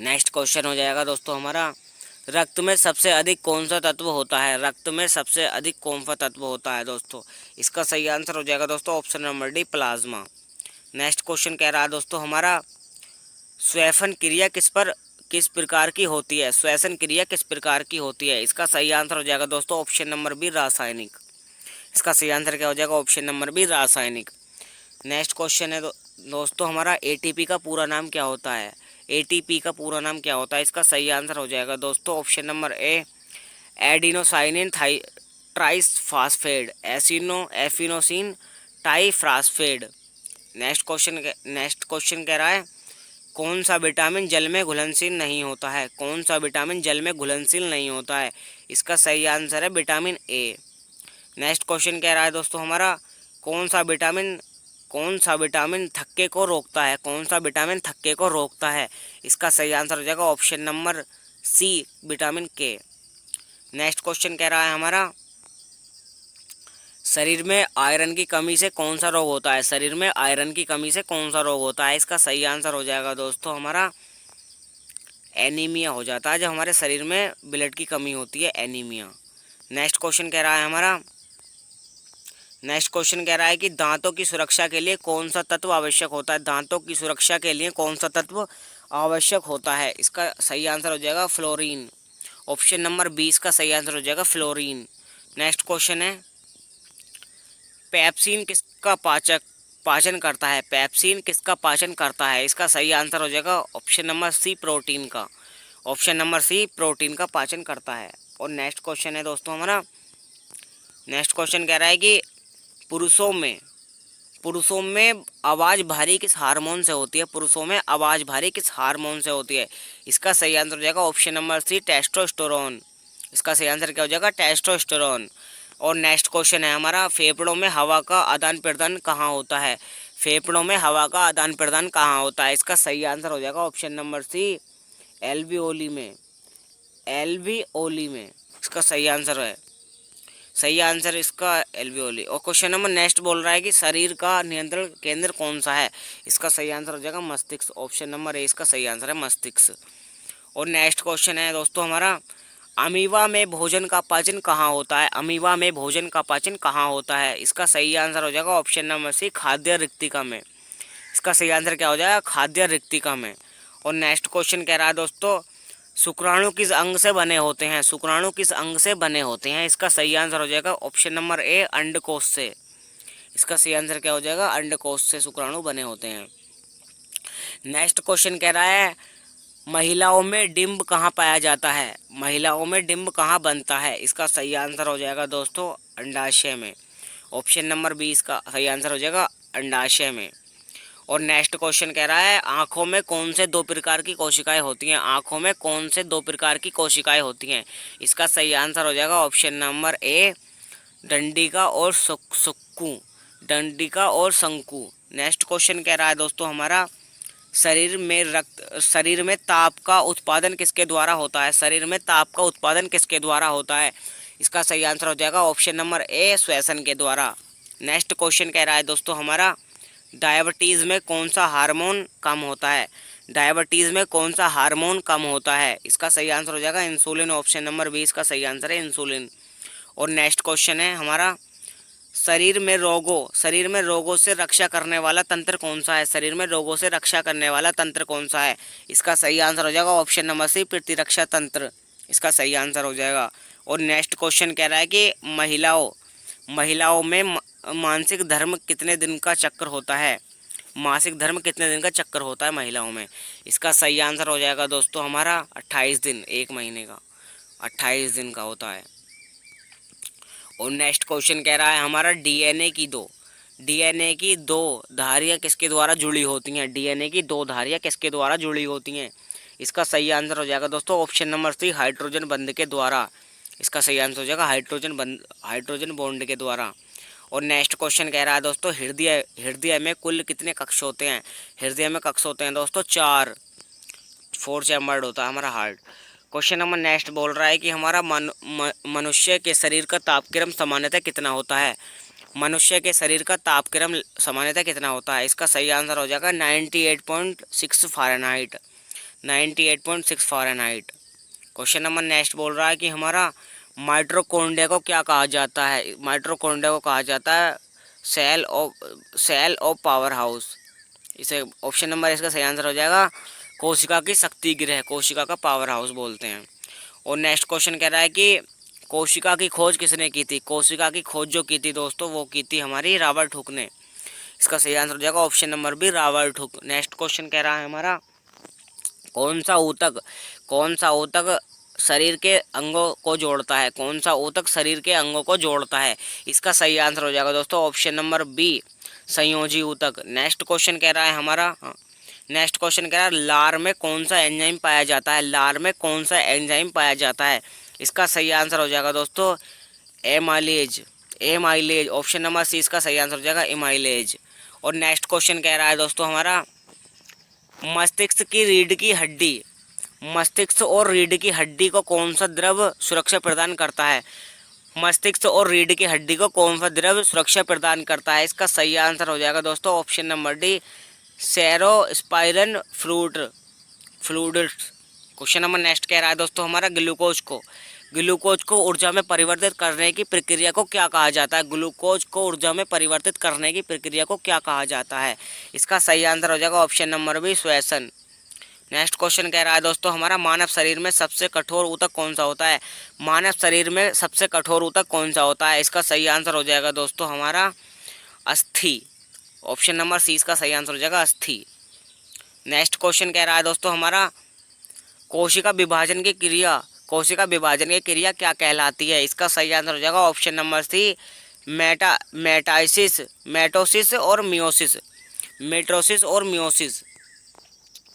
नेक्स्ट क्वेश्चन हो जाएगा दोस्तों हमारा, रक्त में सबसे अधिक कौन सा तत्व होता है? रक्त में सबसे अधिक कौन सा तत्व होता है दोस्तों? इसका सही आंसर हो जाएगा दोस्तों option number D, plasma. Next question कह रहा है दोस्तों हमारा, श्वसन क्रिया किस प्रकार की होती है? श्वसन क्रिया किस प्रकार की होती है? इसका सही आंसर हो जाएगा दोस्तों ऑप्शन नंबर बी, रासायनिक। इसका सही आंसर क्या हो जाएगा? ऑप्शन नंबर बी, रासायनिक। नेक्स्ट क्वेश्चन है दोस्तों हमारा, एटीपी का पूरा नाम क्या होता है? एटीपी का पूरा नाम क्या होता है? इसका सही आंसर हो जाएगा दोस्तों option number A, adenosine triphosphate, adenosine triphosphate. Next question कह रहा है, कौन सा विटामिन जल में घुलनशील नहीं होता है? कौन सा विटामिन जल में घुलनशील नहीं होता है? इसका सही आंसर है विटामिन ए। नेक्स्ट क्वेश्चन कह रहा है दोस्तों हमारा, कौन सा विटामिन थक्के को रोकता है? कौन सा विटामिन थक्के को रोकता है? इसका सही आंसर हो जाएगा ऑप्शन नंबर सी, विटामिन के। नेक्स्ट क्वेश्चन कह रहा है हमारा, शरीर में आयरन की कमी से कौन सा रोग होता है? शरीर में आयरन की कमी से कौन सा रोग होता है? इसका सही आंसर हो जाएगा दोस्तों हमारा एनीमिया हो जाता है, जब हमारे शरीर में ब्लड की कमी होती है, एनीमिया। नेक्स्ट क्वेश्चन कह रहा है कि दांतों की सुरक्षा के लिए कौन सा तत्व आवश्यक होता है? दांतों की सुरक्षा के लिए कौन सा तत्व आवश्यक होता है? इसका सही आंसर हो जाएगा फ्लोरीन। ऑप्शन नंबर 20 का सही आंसर हो जाएगा फ्लोरीन। नेक्स्ट क्वेश्चन है, पेप्सिन किसका पाचन करता है? पेप्सिन किसका पाचन करता है? इसका सही आंसर हो जाएगा ऑप्शन नंबर सी, प्रोटीन का। ऑप्शन नंबर सी, प्रोटीन का पाचन करता है। और नेक्स्ट क्वेश्चन है दोस्तों हमारा, नेक्स्ट क्वेश्चन कह रहा है कि पुरुषों में आवाज़ भारी किस हार्मोन से होती है? पुरुषों में आवाज़ भारी किस हार्मोन से होती है? इसका सही आंसर हो जाएगा ऑप्शन नंबर सी, टेस्टोस्टेरोन। इसका सही आंसर क्या हो जाएगा? टेस्टोस्टेरोन। और नेक्स्ट क्वेश्चन है हमारा, फेफड़ों में हवा का आदान प्रदान कहाँ होता है? फेफड़ों में हवा का आदान प्रदान कहाँ होता है? इसका सही आंसर हो जाएगा ऑप्शन नंबर सी, एल्वियोली में। इसका सही आंसर है, सही आंसर इसका एल्वियोली। और क्वेश्चन नंबर नेक्स्ट बोल रहा है कि शरीर का नियंत्रण केंद्र कौन सा है? इसका सही आंसर हो जाएगा मस्तिष्क। ऑप्शन नंबर ए इसका सही आंसर है, मस्तिष्क। और नेक्स्ट क्वेश्चन है दोस्तों हमारा, अमीबा में भोजन का पाचन कहाँ होता है? अमीबा में भोजन का पाचन कहाँ होता है? इसका सही आंसर हो जाएगा ऑप्शन नंबर सी, खाद्य रिक्तिका में। इसका सही आंसर क्या हो जाएगा? खाद्य रिक्तिका में। और नेक्स्ट क्वेश्चन कह रहा है दोस्तों, शुक्राणु किस अंग से बने होते हैं? शुक्राणु किस अंग से बने होते हैं? इसका सही आंसर हो जाएगा ऑप्शन नंबर ए, अंडकोश से। इसका सही आंसर क्या हो जाएगा? अंडकोश से शुक्राणु बने होते हैं। नेक्स्ट क्वेश्चन कह रहा है, महिलाओं में डिंब कहाँ पाया जाता है? महिलाओं में डिंब कहाँ बनता है? इसका सही आंसर हो जाएगा दोस्तों अंडाशय में। ऑप्शन नंबर 20 का सही आंसर हो जाएगा अंडाशय में। और नेक्स्ट क्वेश्चन कह रहा है आँखों में कौन से दो प्रकार की कोशिकाएं होती हैं, आँखों में कौन से दो प्रकार की कोशिकाएं होती हैं। इसका सही आंसर हो जाएगा ऑप्शन नंबर ए, डंडिका और सुक्कू, डंडिका और शंकु। नेक्स्ट क्वेश्चन कह रहा है दोस्तों हमारा शरीर में ताप का उत्पादन किसके द्वारा होता है, शरीर में ताप का उत्पादन किसके द्वारा होता है। इसका सही आंसर हो जाएगा ऑप्शन नंबर ए, श्वसन के द्वारा। नेक्स्ट क्वेश्चन कह रहा है दोस्तों हमारा डायबिटीज़ में कौन सा हार्मोन कम होता है, डायबिटीज़ में कौन सा हार्मोन कम होता है। इसका सही आंसर हो जाएगा इंसुलिन, ऑप्शन नंबर 20 का सही आंसर है इंसुलिन। और नेक्स्ट क्वेश्चन है हमारा शरीर में रोगों से रक्षा करने वाला तंत्र कौन सा है, शरीर में रोगों से रक्षा करने वाला तंत्र कौन सा है। इसका सही आंसर हो जाएगा ऑप्शन नंबर सी, प्रतिरक्षा तंत्र, इसका सही आंसर हो जाएगा। और नेक्स्ट क्वेश्चन कह रहा है कि महिलाओं में मासिक धर्म कितने दिन का चक्र होता है, मासिक धर्म कितने दिन का चक्कर होता है महिलाओं में। इसका सही आंसर हो जाएगा दोस्तों हमारा 28 दिन, एक महीने का 28 दिन का होता है। और नेक्स्ट क्वेश्चन कह रहा है हमारा डीएनए की दो धारियाँ किसके द्वारा जुड़ी होती हैं, डीएनए की दो धारियाँ किसके द्वारा जुड़ी होती हैं। इसका सही आंसर हो जाएगा दोस्तों ऑप्शन नंबर सी, हाइड्रोजन बंध के द्वारा। इसका सही आंसर हो जाएगा हाइड्रोजन बॉन्ड के द्वारा। और नेक्स्ट क्वेश्चन कह रहा है दोस्तों हृदय में कुल कितने कक्ष होते हैं, हृदय में कक्ष होते हैं दोस्तों 4, 4 चैम्बर्ड होता है हमारा हार्ट। क्वेश्चन नंबर नेक्स्ट बोल रहा है कि हमारा मनुष्य के शरीर का तापक्रम सामान्यतः कितना होता है, मनुष्य के शरीर का तापक्रम सामान्यतः कितना होता है। इसका सही आंसर हो जाएगा 98.6 Fahrenheit, 98.6 Fahrenheit. Question number next बोल रहा है कि हमारा माइटोकॉन्ड्रिया को क्या कहा जाता है, माइटोकॉन्ड्रिया को कहा जाता है सेल ऑफ पावर हाउस। इसे ऑप्शन नंबर इसका सही आंसर हो जाएगा कोशिका की शक्ति गृह, कोशिका का पावर हाउस बोलते हैं। और नेक्स्ट क्वेश्चन कह रहा है कि कोशिका की खोज किसने की थी, कोशिका की खोज जो की थी दोस्तों वो की थी हमारी रॉबर्ट हुक ने। इसका सही आंसर हो जाएगा option number B, Robert Hooke. Next question कह रहा है हमारा कौन सा ऊतक शरीर के अंगों को जोड़ता है, कौन सा ऊतक शरीर के अंगों को जोड़ता है। इसका सही आंसर हो जाएगा दोस्तों ऑप्शन नंबर बी, संयोजी ऊतक। नेक्स्ट क्वेश्चन कह रहा है हमारा लार में कौन सा एंजाइम पाया जाता है, लार में कौन सा एंजाइम पाया जाता है। इसका सही आंसर हो जाएगा दोस्तों एमाइलेज, ऑप्शन नंबर सी इसका सही आंसर हो जाएगा एमाइलेज। और नेक्स्ट क्वेश्चन कह रहा है दोस्तों हमारा मस्तिष्क और रीढ़ की हड्डी को कौन सा द्रव सुरक्षा प्रदान करता है, मस्तिष्क और रीढ़ की हड्डी को कौन सा द्रव सुरक्षा प्रदान करता है। इसका सही आंसर हो जाएगा दोस्तों option number D, cerebrospinal fluids. Question number next कह रहा है दोस्तों हमारा ग्लूकोज को ऊर्जा में परिवर्तित करने की प्रक्रिया को क्या कहा जाता है, ग्लूकोज को ऊर्जा में परिवर्तित करने की प्रक्रिया को क्या कहा जाता है। इसका सही आंसर हो जाएगा ऑप्शन नंबर बी, श्वसन। नेक्स्ट क्वेश्चन कह रहा है दोस्तों हमारा मानव शरीर में सबसे कठोर ऊतक कौन सा होता है, मानव शरीर में सबसे कठोर ऊतक कौन सा होता है। इसका सही आंसर हो जाएगा दोस्तों हमारा अस्थि, ऑप्शन नंबर सी इसका सही आंसर हो जाएगा अस्थि। नेक्स्ट क्वेश्चन कह रहा है दोस्तों हमारा कोशिका विभाजन की क्रिया क्या कहलाती है। इसका सही आंसर हो जाएगा ऑप्शन नंबर सी, मेटोसिस और मियोसिस।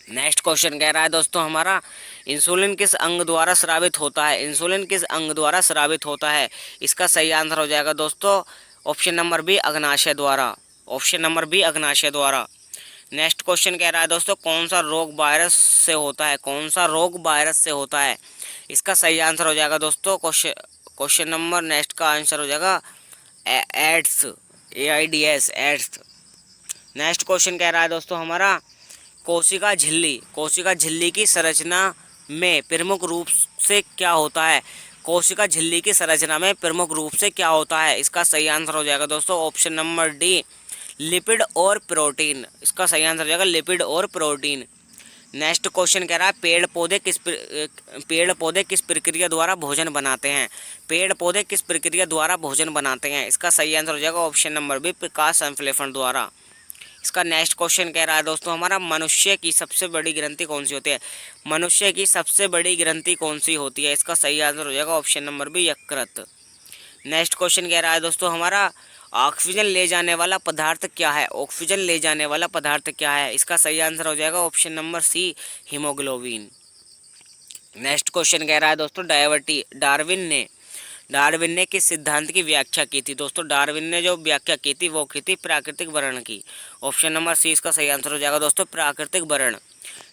नेक्स्ट क्वेश्चन कह रहा है दोस्तों हमारा इंसुलिन किस अंग द्वारा स्रावित होता है, इंसुलिन किस अंग द्वारा स्रावित होता है। इसका सही आंसर हो जाएगा दोस्तों ऑप्शन नंबर बी, अग्नाशय द्वारा, ऑप्शन नंबर बी अग्नाशय द्वारा। नेक्स्ट क्वेश्चन कह रहा है दोस्तों कौन सा रोग वायरस से होता है, इसका सही आंसर हो जाएगा दोस्तों क्वेश्चन नंबर नेक्स्ट का आंसर हो जाएगा एड्स, एड्स। नेक्स्ट क्वेश्चन कह रहा है दोस्तों हमारा कोशिका झिल्ली की संरचना में प्रमुख रूप से क्या होता है, कोशिका झिल्ली की संरचना में प्रमुख रूप से क्या होता है। इसका सही आंसर हो जाएगा दोस्तों ऑप्शन नंबर डी, लिपिड और प्रोटीन। इसका सही आंसर हो जाएगा लिपिड और प्रोटीन। नेक्स्ट क्वेश्चन कह रहा है पेड़ पौधे किस प्रक्रिया द्वारा भोजन बनाते हैं, पेड़ पौधे किस प्रक्रिया द्वारा भोजन बनाते हैं। इसका सही आंसर हो जाएगा ऑप्शन नंबर बी, प्रकाश संश्लेषण द्वारा। इसका नेक्स्ट क्वेश्चन कह रहा है दोस्तों हमारा मनुष्य की सबसे बड़ी ग्रंथि कौन सी होती है, मनुष्य की सबसे बड़ी ग्रंथि कौन सी होती है। इसका सही आंसर हो जाएगा ऑप्शन नंबर बी, यकृत। नेक्स्ट क्वेश्चन कह रहा है दोस्तों हमारा ऑक्सीजन ले जाने वाला पदार्थ क्या है? ऑक्सीजन ले जाने वाला पदार्थ क्या है? इसका सही आंसर हो जाएगा option number C, haemoglobin. Next question कह रहा है दोस्तों, डार्विन ने किस सिद्धांत की व्याख्या की थी? दोस्तों डार्विन ने जो व्याख्या की थी वो की थी प्राकृतिक वर्ण की। ऑप्शन नंबर सी इसका सही आंसर हो जाएगा दोस्तों, प्राकृतिक वर्ण।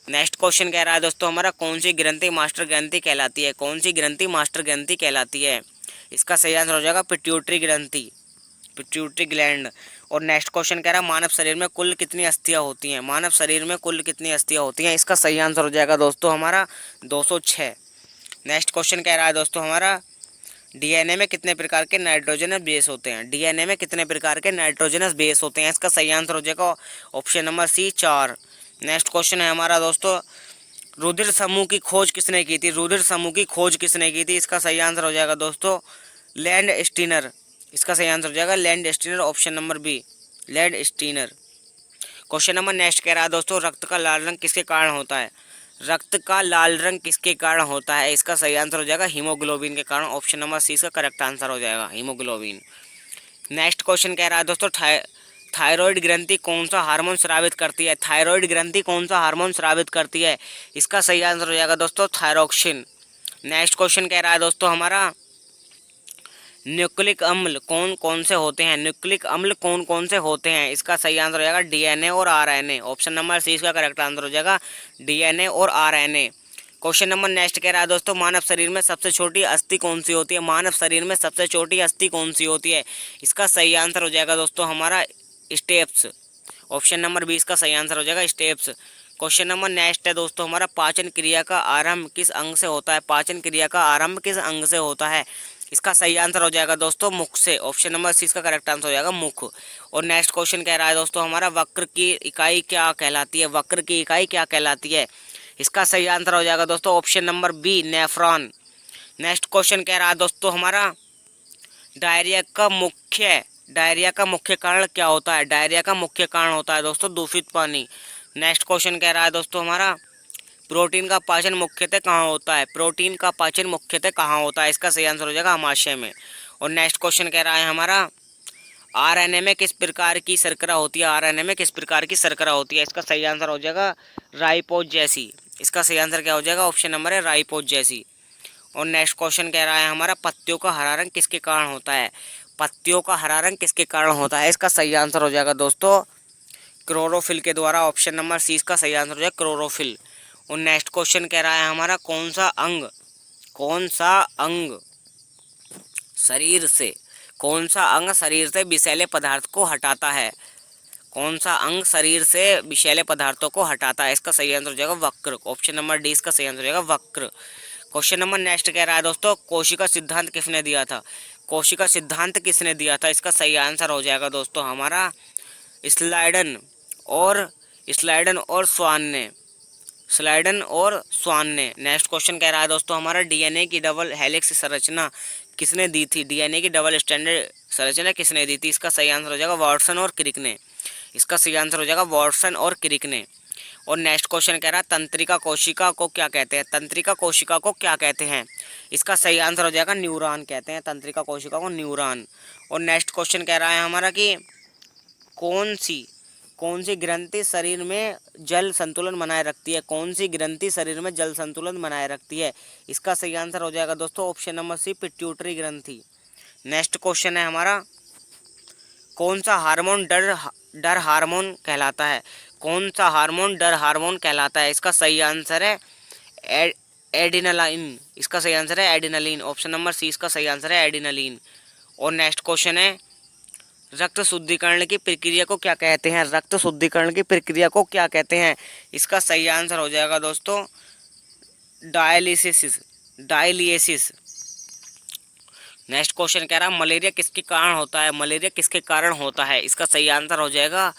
नेक्स्ट क्वेश्चन कह रहा है दोस्तों हमारा, कौन सी ग्रंथि मास्टर ग्रंथि कहलाती है? कौन सी ग्रंथि मास्टर ग्रंथि कहलाती है? इसका सही आंसर हो जाएगा पिट्यूटरी ग्रंथि, पिट्यूटरी ग्लैंड। और नेक्स्ट क्वेश्चन कह रहा है, मानव शरीर में कुल कितनी अस्थियां होती हैं? मानव शरीर में कुल कितनी अस्थियां होती हैं? इसका सही आंसर हो जाएगा दोस्तों हमारा 206। नेक्स्ट क्वेश्चन कह रहा है दोस्तों हमारा, डीएनए में कितने प्रकार के नाइट्रोजनस बेस होते हैं? डीएनए में कितने प्रकार के नाइट्रोजनस बेस होते हैं? इसका सही आंसर हो जाएगा option number C, 4। Next question है हमारा दोस्तों, रुधिर समूह की खोज किसने की थी? रुधिर समूह की खोज किसने की थी? इसका सही आंसर हो जाएगा दोस्तों लैंड स्टीनर। इसका सही आंसर हो जाएगा Landsteiner, option number B, Landsteiner. Question number next कह रहा है दोस्तों, रक्त का लाल रंग किसके कारण होता है? रक्त का लाल रंग किसके कारण होता है? इसका सही आंसर हो जाएगा हीमोग्लोबिन के कारण, ऑप्शन नंबर सी इसका करेक्ट आंसर हो जाएगा, हीमोग्लोबिन। नेक्स्ट क्वेश्चन कह रहा है दोस्तों, थायराइड ग्रंथि कौन सा हार्मोन स्रावित करती है? थायराइड ग्रंथि कौन सा हार्मोन स्रावित करती है? इसका सही आंसर हो जाएगा दोस्तों थायरोक्सिन। नेक्स्ट क्वेश्चन कह रहा है दोस्तों हमारा, न्यूक्लिक अम्ल कौन कौन से होते हैं? न्यूक्लिक अम्ल कौन कौन से होते हैं? इसका सही आंसर हो जाएगा डीएनए और आरएनए, ऑप्शन नंबर सी इसका करेक्ट आंसर हो जाएगा डीएनए और आरएनए। क्वेश्चन नंबर नेक्स्ट कह रहा है दोस्तों, मानव शरीर में सबसे छोटी अस्थि कौन सी होती है? मानव शरीर में सबसे छोटी अस्थि कौन सी होती है? इसका सही आंसर हो जाएगा दोस्तों हमारा स्टेप्स, ऑप्शन नंबर 20 का सही आंसर हो जाएगा स्टेप्स। क्वेश्चन नंबर नेक्स्ट है दोस्तों हमारा, पाचन क्रिया का आरंभ किस अंग से होता है? पाचन क्रिया का आरंभ किस अंग से होता है? इसका सही आंसर हो जाएगा दोस्तों मुख से, ऑप्शन नंबर सी इसका करेक्ट आंसर हो जाएगा मुख। और नेक्स्ट क्वेश्चन कह रहा है दोस्तों हमारा, वक्र की इकाई क्या कहलाती है? वक्र की इकाई क्या कहलाती है? इसका सही आंसर हो जाएगा दोस्तों option number B, nephron. Next question कह रहा है दोस्तों हमारा, डायरिया का मुख्य कारण क्या होता है? डायरिया का मुख्य कारण होता है दोस्तों दूषित पानी। नेक्स्ट क्वेश्चन कह रहा है दोस्तों हमारा, प्रोटीन का पाचन मुख्यतः कहाँ होता है? प्रोटीन का पाचन मुख्यतः कहाँ होता है? इसका सही आंसर हो जाएगा आमाशय में। और नेक्स्ट क्वेश्चन कह रहा है हमारा, आरएनए में किस प्रकार की शर्करा होती है? आरएनए में किस प्रकार की शर्करा होती है? इसका सही आंसर हो जाएगा राइपोज जैसी। इसका सही आंसर क्या हो जाएगा? ऑप्शन नंबर है राइपोज जैसी। और नेक्स्ट क्वेश्चन कह रहा है हमारा, पत्तियों का हरा रंग किसके कारण होता है? पत्तियों का हरा रंग किसके कारण होता है? इसका सही आंसर हो जाएगा दोस्तों क्लोरोफिल के द्वारा, ऑप्शन नंबर सी इसका सही आंसर हो जाएगा क्लोरोफिल। और नेक्स्ट क्वेश्चन कह रहा है हमारा, कौन सा अंग शरीर से विषैले पदार्थ को हटाता है? कौन सा अंग शरीर से विषैले पदार्थों को हटाता है? इसका सही आंसर हो जाएगा वक्र, ऑप्शन नंबर डी इसका सही आंसर हो जाएगा वक्र। क्वेश्चन नंबर नेक्स्ट कह रहा है दोस्तों, कोशिका सिद्धांत किसने दिया था? कोशिका सिद्धांत किसने दिया था? इसका सही आंसर हो जाएगा दोस्तों हमारा स्लाइडन और स्वान ने। नेक्स्ट क्वेश्चन कह रहा है दोस्तों हमारा, डीएनए की डबल हेलिक्स संरचना किसने दी थी? डीएनए की डबल स्टैंडर्ड संरचना किसने दी थी? इसका सही आंसर हो जाएगा वाटसन और क्रिक ने। इसका सही आंसर हो जाएगा वाटसन और क्रिक ने। और नेक्स्ट क्वेश्चन कह रहा है, तंत्रिका कोशिका को क्या कहते हैं? तंत्रिका कोशिका को क्या कहते हैं? इसका सही आंसर हो जाएगा न्यूरॉन कहते हैं तंत्रिका कोशिका को, न्यूरॉन। और नेक्स्ट क्वेश्चन कह रहा है हमारा कि कौन सी ग्रंथि शरीर में जल संतुलन बनाए रखती है? कौन सी ग्रंथि शरीर में जल संतुलन बनाए रखती है? इसका सही आंसर हो जाएगा दोस्तों ऑप्शन नंबर सी, पिट्यूटरी ग्रंथि। नेक्स्ट क्वेश्चन है हमारा, कौन सा हार्मोन डर हार्मोन कहलाता है? कौन सा हार्मोन डर हार्मोन कहलाता है? इसका सही आंसर है एडिनलाइन। इसका सही आंसर है एडिनलिन, ऑप्शन नंबर सी इसका सही आंसर है एडिनलिन। और नेक्स्ट क्वेश्चन है, रक्त शुद्धिकरण की प्रक्रिया को क्या कहते हैं? रक्त शुद्धिकरण की प्रक्रिया को क्या कहते हैं? इसका सही आंसर हो जाएगा दोस्तों डायलिसिस। नेक्स्ट क्वेश्चन कह रहा है, मलेरिया किसके कारण होता है? मलेरिया किसके कारण होता है? इसका सही आंसर हो जाएगा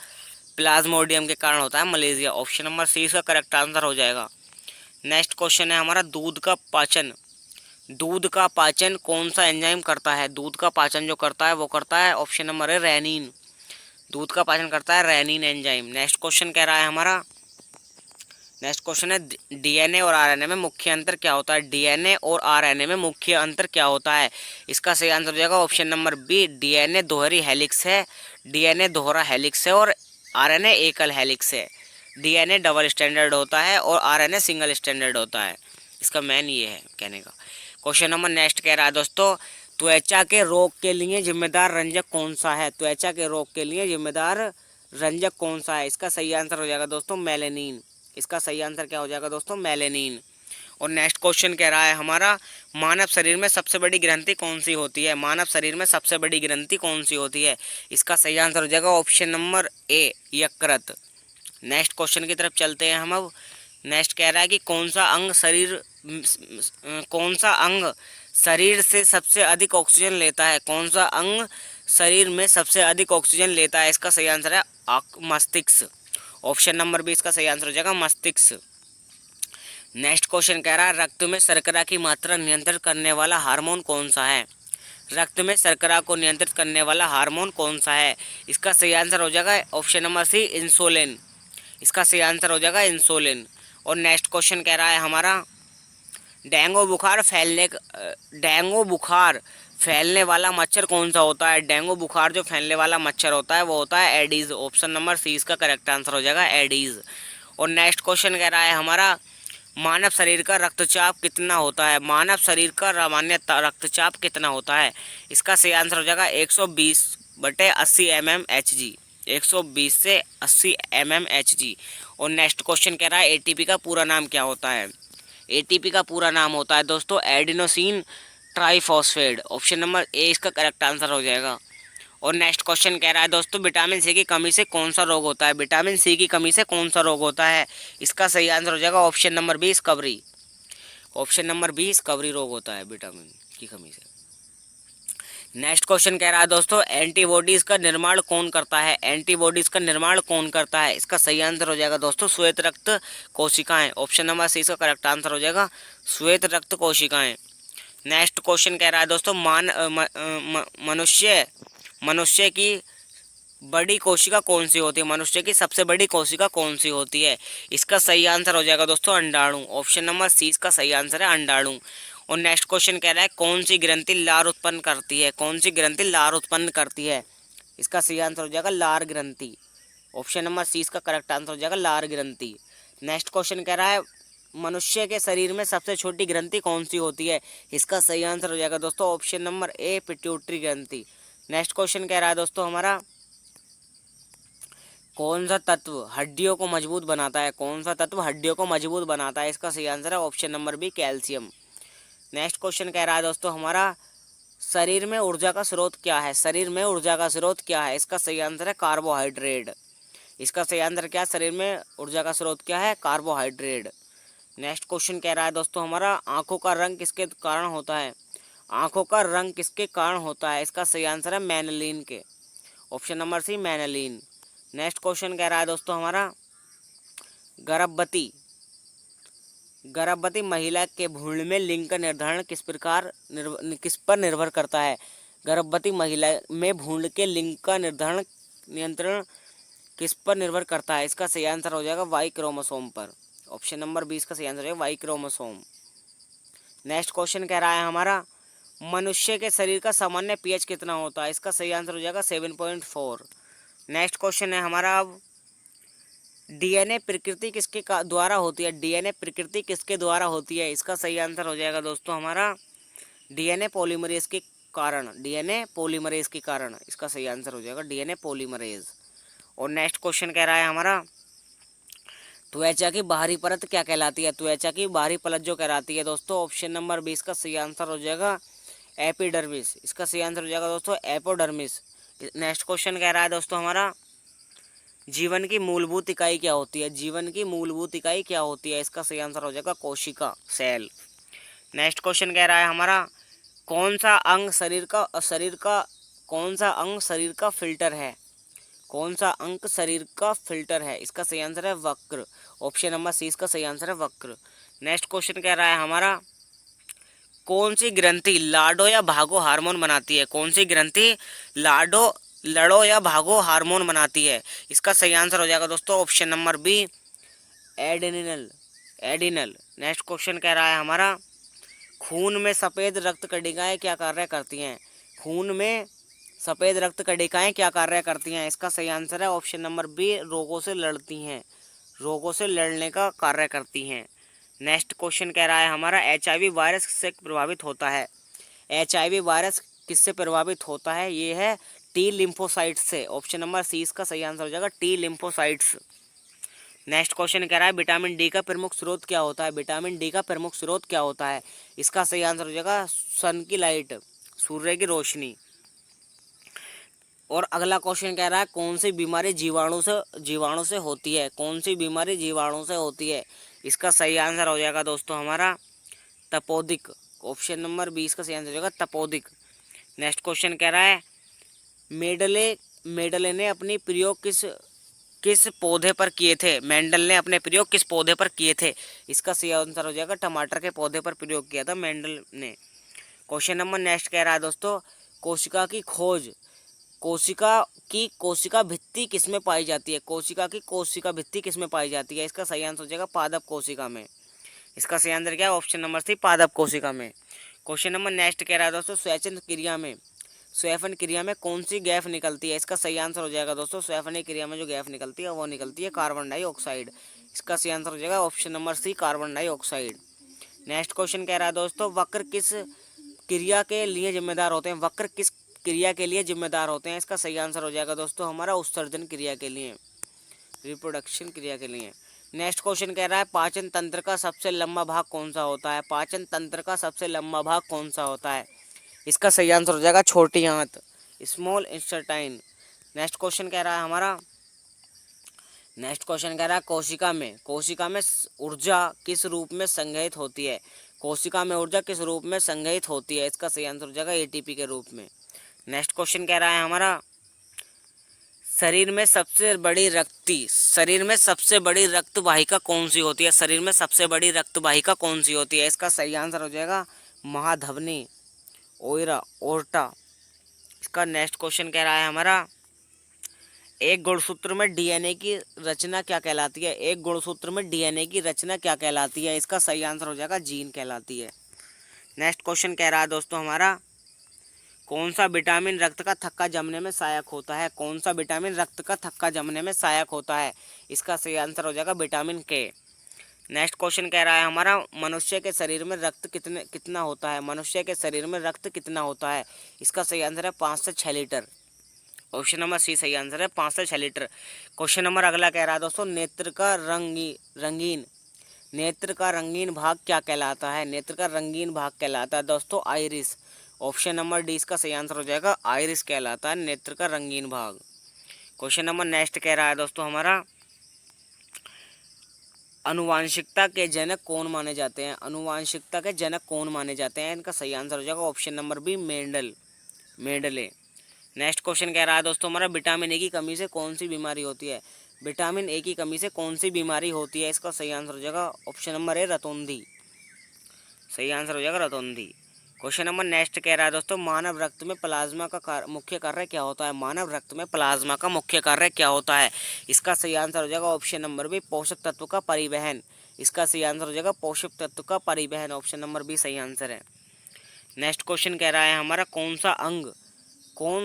प्लाज्मोडियम के कारण होता है मलेरिया, ऑप्शन नंबर सी इसका करेक्ट आंसर हो जाएगा। नेक्स्ट क्वेश्चन है हमारा, दूध का पाचन कौन सा एंजाइम करता है? दूध का पाचन जो करता है वो करता है, ऑप्शन नंबर है रेनिन। दूध का पाचन करता है रेनिन एंजाइम। नेक्स्ट क्वेश्चन कह रहा है हमारा, नेक्स्ट क्वेश्चन है डीएनए और आरएनए में मुख्य अंतर क्या होता है। डीएनए और आरएनए में मुख्य अंतर क्या होता है। इसका सही आंसर हो जाएगा ऑप्शन नंबर बी, डीएनए दोहरी हेलिक्स है, डीएनए दोहरा हेलिक्स है और आरएनए एकल हेलिक्स है। डीएनए डबल स्टैंडर्ड होता है और आरएनए सिंगल स्टैंडर्ड होता है। इसका मेन ये है कहने का। क्वेश्चन नंबर नेक्स्ट कह रहा है दोस्तों, त्वचा के रोग के लिए जिम्मेदार रंजक कौन सा है। त्वचा के रोग के लिए जिम्मेदार रंजक कौन सा है। इसका सही आंसर हो जाएगा दोस्तों मेलेनिन। इसका सही आंसर क्या हो जाएगा दोस्तों, मेलेनिन। और नेक्स्ट क्वेश्चन कह रहा है हमारा, मानव शरीर में सबसे बड़ी ग्रंथि कौन सी होती है। मानव शरीर में सबसे बड़ी ग्रंथि कौन सी होती है। इसका सही आंसर हो जाएगा ऑप्शन नंबर ए, यकृत। नेक्स्ट क्वेश्चन की तरफ चलते हैं हम अब। नेक्स्ट कह रहा है कि कौन सा अंग शरीर से सबसे अधिक ऑक्सीजन लेता है। कौन सा अंग शरीर में सबसे अधिक ऑक्सीजन लेता है। इसका सही आंसर है मस्तिष्क। ऑप्शन नंबर बी इसका सही आंसर हो जाएगा मस्तिष्क। नेक्स्ट क्वेश्चन कह रहा है, रक्त में शर्करा की मात्रा नियंत्रित करने वाला हार्मोन कौन सा है। रक्त में शर्करा को नियंत्रित करने वाला हार्मोन कौन सा है। इसका सही आंसर हो जाएगा ऑप्शन नंबर सी, इंसुलिन। इसका सही आंसर हो जाएगा इंसुलिन। और नेक्स्ट क्वेश्चन कह रहा है हमारा, डेंगू फैलने वाला मच्छर कौन सा होता है। डेंगू बुखार जो फैलने वाला मच्छर होता है वो होता है एडीज। ऑप्शन नंबर सी इसका करेक्ट आंसर हो जाएगा एडीज। और नेक्स्ट क्वेश्चन कह रहा है हमारा, मानव शरीर का रक्तचाप कितना होता है। मानव शरीर का सामान्य रक्तचाप कितना होता है। इसका सही आंसर हो जाएगा 120/80 mmHg। 120 से 80 mmHg। और नेक्स्ट क्वेश्चन कह रहा है, एटीपी का पूरा नाम क्या होता है। एटीपी का पूरा नाम होता है दोस्तों एडिनोसिन ट्राइफॉस्फेट। ऑप्शन नंबर ए इसका करेक्ट आंसर हो जाएगा। और नेक्स्ट क्वेश्चन कह रहा है दोस्तों, विटामिन सी की कमी से कौन सा रोग होता है। विटामिन सी की कमी से कौन सा रोग होता है। इसका सही आंसर हो जाएगा option number B, scurvy. Option number B, scurvy रोग होता है विटामिन की कमी से। नेक्स्ट क्वेश्चन कह रहा है दोस्तों, एंटीबॉडीज का निर्माण कौन करता है। एंटीबॉडीज का निर्माण कौन करता है। इसका सही आंसर हो जाएगा दोस्तों श्वेत रक्त कोशिकाएं। ऑप्शन नंबर सी इसका करेक्ट आंसर हो जाएगा श्वेत रक्त कोशिकाएं। नेक्स्ट क्वेश्चन कह रहा है दोस्तों, मनुष्य की बड़ी कोशिका कौन सी होती है। मनुष्य की सबसे बड़ी कोशिका कौन सी होती है। इसका सही आंसर हो जाएगा दोस्तों अंडाणु। ऑप्शन नंबर सी इसका सही आंसर है अंडाणु। और नेक्स्ट क्वेश्चन कह रहा है, कौन सी ग्रंथि लार उत्पन्न करती है। कौन सी ग्रंथि लार उत्पन्न करती है। इसका सही आंसर हो जाएगा लार ग्रंथि। ऑप्शन नंबर सी इसका करेक्ट आंसर हो जाएगा लार ग्रंथि। नेक्स्ट क्वेश्चन कह रहा है, मनुष्य के शरीर में सबसे छोटी ग्रंथि कौन सी होती है। इसका सही आंसर हो जाएगा दोस्तों ऑप्शन नंबर ए, पिट्यूटरी ग्रंथि। नेक्स्ट क्वेश्चन कह रहा है दोस्तों हमारा, कौन सा तत्व हड्डियों को मजबूत बनाता है। कौन सा तत्व हड्डियों को मजबूत बनाता है। इसका सही आंसर है option number B, calcium. Next question कह रहा है दोस्तों हमारा, शरीर में ऊर्जा का स्रोत क्या है। शरीर में ऊर्जा का स्रोत क्या है। इसका सही आंसर है कार्बोहाइड्रेट। इसका सही आंसर क्या है, शरीर में ऊर्जा का स्रोत क्या है, कार्बोहाइड्रेट। नेक्स्ट क्वेश्चन कह रहा है दोस्तों हमारा, आंखों का रंग किसके कारण होता है। आंखों का रंग किसके कारण होता है। इसका सही आंसर है मेलानिन के। Option number C, melanin. Next question कह रहा है दोस्तों हमारा, गर्भवती महिला के भ्रूण में लिंग का निर्धारण किस पर निर्भर करता है। गर्भवती महिला में भ्रूण के लिंग का नियंत्रण किस पर निर्भर करता है। इसका सही आंसर हो जाएगा वाई क्रोमोसोम पर। ऑप्शन नंबर 20 का सही आंसर है वाई क्रोमोसोम। नेक्स्ट क्वेश्चन कह रहा है हमारा, मनुष्य के शरीर का सामान्य पीएच कितना होता है। इसका सही आंसर हो जाएगा 7.4। नेक्स्ट क्वेश्चन है हमारा, अब डीएनए प्रकृति किसके द्वारा होती है। डीएनए प्रकृति किसके द्वारा होती है। इसका सही आंसर हो जाएगा दोस्तों हमारा डीएनए पॉलीमरेज के कारण। डीएनए पॉलीमरेज के कारण इसका सही आंसर हो जाएगा डीएनए पॉलीमरेज। और नेक्स्ट क्वेश्चन कह रहा है हमारा, त्वचा की बाहरी परत क्या कहलाती है। त्वचा की बाहरी परत जो कहलाती है दोस्तों, ऑप्शन नंबर 20 का सही आंसर हो जाएगा एपिडर्मिस। इसका सही आंसर हो जाएगा दोस्तों एपोडर्मिस। नेक्स्ट क्वेश्चन कह रहा है दोस्तों हमारा, जीवन की मूलभूत इकाई क्या होती है। जीवन की मूलभूत इकाई क्या होती है। इसका सही आंसर हो जाएगा कोशिका, सेल। नेक्स्ट क्वेश्चन कह रहा है हमारा, कौन सा अंग शरीर का फिल्टर है। कौन सा अंग शरीर का फिल्टर है। इसका सही आंसर है वक्र। ऑप्शन नंबर सी इसका सही आंसर है वक्र। नेक्स्ट क्वेश्चन कह रहा है हमारा, कौन सी ग्रंथि लाडो या भागो हार्मोन बनाती है। कौन सी ग्रंथि लड़ो या भागो हार्मोन बनाती है। इसका सही आंसर हो जाएगा दोस्तों option number B, adrenal, adrenal. Next question कह रहा है हमारा, खून में सफ़ेद रक्त कणिकाएं क्या कार्य करती हैं? खून में सफ़ेद रक्त कणिकाएं क्या कार्य करती हैं? इसका सही आंसर है ऑप्शन नंबर बी, रोगों से लड़ती हैं, रोगों से लड़ने का कार्य करती हैं। नेक्स्ट क्वेश्चन कह रहा है हमारा, HIV वायरस किससे प्रभावित होता है? HIV वायरस किससे प्रभावित होता है? ये है टी लिम्फोसाइट्स से। ऑप्शन नंबर सी इसका सही आंसर हो जाएगा, टी लिम्फोसाइट्स। नेक्स्ट क्वेश्चन कह रहा है, विटामिन डी का प्रमुख स्रोत क्या होता है? विटामिन डी का प्रमुख स्रोत क्या होता है? इसका सही आंसर हो जाएगा सन की लाइट, सूर्य की रोशनी। और अगला क्वेश्चन कह रहा है, कौन सी बीमारी जीवाणु से होती है? कौन सी बीमारी जीवाणु से होती है? इसका सही आंसर हो जाएगा दोस्तों हमारा तपोदिक। ऑप्शन नंबर 20 का सही आंसर हो जाएगा तपोदिक। नेक्स्ट क्वेश्चन कह रहा है, मेडले ने अपनी प्रयोग किस पौधे पर किए थे? मेंडल ने अपने प्रयोग किस पौधे पर किए थे? इसका सही आंसर हो जाएगा टमाटर के पौधे पर प्रयोग किया था मेंडल ने। क्वेश्चन नंबर नेक्स्ट कह रहा है दोस्तों, कोशिका की खोज, कोशिका भित्ति किस में पाई जाती है? कोशिका भित्ति किस में पाई जाती है? इसका सही आंसर हो जाएगा पादप कोशिका में। इसका सही आंसर क्या है? ऑप्शन नंबर सी, पादप कोशिका में। क्वेश्चन नंबर नेक्स्ट कह रहा है दोस्तों, स्वेफन क्रिया में कौन सी गैस निकलती है? इसका सही आंसर हो जाएगा दोस्तों, स्वेफन क्रिया में जो गैस निकलती है वो निकलती है कार्बन डाइऑक्साइड। इसका सही आंसर हो जाएगा option number C, carbon dioxide. Next question कह रहा है दोस्तों, वक्र किस क्रिया के लिए जिम्मेदार होते हैं? वक्र किस क्रिया के लिए जिम्मेदार होते हैं? इसका सही आंसर हो जाएगा दोस्तों हमारा उत्सर्जन क्रिया के लिए, रिप्रोडक्शन क्रिया के लिए। नेक्स्ट क्वेश्चन कह रहा है, पाचन तंत्र का सबसे लंबा भाग कौन सा होता है? पाचन तंत्र का सबसे लंबा भाग कौन सा होता है? इसका सही आंसर हो जाएगा छोटी आंत, स्मॉल इंटेस्टाइन। नेक्स्ट क्वेश्चन कह रहा है कोशिका में ऊर्जा किस रूप में संग्रहित होती है? कोशिका में ऊर्जा किस रूप में संग्रहित होती है? इसका सही आंसर हो जाएगा ATP के रूप में। नेक्स्ट क्वेश्चन कह रहा है हमारा, शरीर में सबसे बड़ी रक्त वाहिका कौन सी होती है? शरीर में सबसे बड़ी रक्त वाहिका कौन सी होती है? इसका सही आंसर हो जाएगा महाधमनी, ओर्टा। इसका नेक्स्ट क्वेश्चन कह रहा है हमारा, एक गुणसूत्र में DNA की रचना क्या कहलाती है? एक गुणसूत्र में DNA की रचना क्या कहलाती है? इसका सही आंसर हो जाएगा जीन कहलाती है। नेक्स्ट क्वेश्चन कह रहा है दोस्तों हमारा, कौन सा विटामिन रक्त का थक्का जमने में सहायक होता है? कौन सा विटामिन रक्त का थक्का जमने में सहायक होता है? इसका सही आंसर हो जाएगा विटामिन K। नेक्स्ट क्वेश्चन कह रहा है हमारा, मनुष्य के शरीर में रक्त कितना होता है? मनुष्य के शरीर में रक्त कितना होता है? इसका सही आंसर है 5 से 6 लीटर। ऑप्शन नंबर सी सही आंसर है, 5 से 6 लीटर। क्वेश्चन नंबर अगला कह रहा है दोस्तों, नेत्र का रंगीन भाग क्या कहलाता है? नेत्र का रंगीन भाग कहलाता है दोस्तों आइरिस। ऑप्शन नंबर डी इसका सही आंसर हो जाएगा, आइरिस कहलाता है नेत्र का रंगीन भाग। क्वेश्चन नंबर नेक्स्ट कह रहा है दोस्तों हमारा, अनुवांशिकता के जनक कौन माने जाते हैं? अनुवांशिकता के जनक कौन माने जाते हैं? इनका सही आंसर हो जाएगा option number B, Mendel. Next question कह रहा है दोस्तों हमारा, विटामिन ए की कमी से कौन सी बीमारी होती है? विटामिन ए की कमी से कौन सी बीमारी होती है? इसका सही आंसर हो जाएगा ऑप्शन नंबर ए, रतौंधी। सही आंसर हो जाएगा रतौंधी। क्वेश्चन नंबर नेक्स्ट कह रहा है दोस्तों, मानव रक्त में प्लाज्मा का मुख्य कार्य क्या होता है? मानव रक्त में प्लाज्मा का मुख्य कार्य क्या होता है? इसका सही आंसर हो जाएगा ऑप्शन नंबर बी, पोषक तत्व का परिवहन। इसका सही आंसर हो जाएगा पोषक तत्व का परिवहन। ऑप्शन नंबर बी सही आंसर है। नेक्स्ट क्वेश्चन कह रहा है हमारा, कौन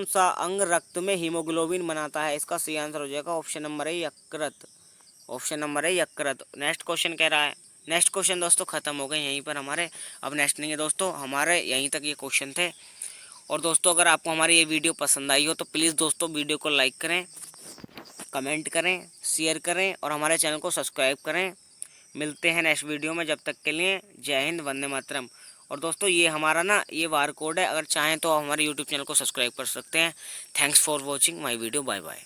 सा अंग रक्त में हीमोग्लोबिन बनाता है? इसका सही आंसर हो जाएगा ऑप्शन नंबर ए, यकृत। ऑप्शन नंबर ए, यकृत। नेक्स्ट क्वेश्चन कह रहा है, नेक्स्ट क्वेश्चन दोस्तों खत्म हो गए यहीं पर हमारे, अब नेक्स्ट नहीं है दोस्तों, हमारे यहीं तक ये क्वेश्चन थे। और दोस्तों अगर आपको हमारी ये वीडियो पसंद आई हो तो प्लीज़ दोस्तों वीडियो को लाइक करें, कमेंट करें, शेयर करें और हमारे चैनल को सब्सक्राइब करें। मिलते हैं नेक्स्ट वीडियो में, जब तक के लिए जय हिंद, वंदे मातरम। और दोस्तों ये हमारा ना ये बार कोड है, अगर चाहें तो हमारे यूट्यूब चैनल को सब्सक्राइब कर सकते हैं। Thanks for watching my video, bye bye.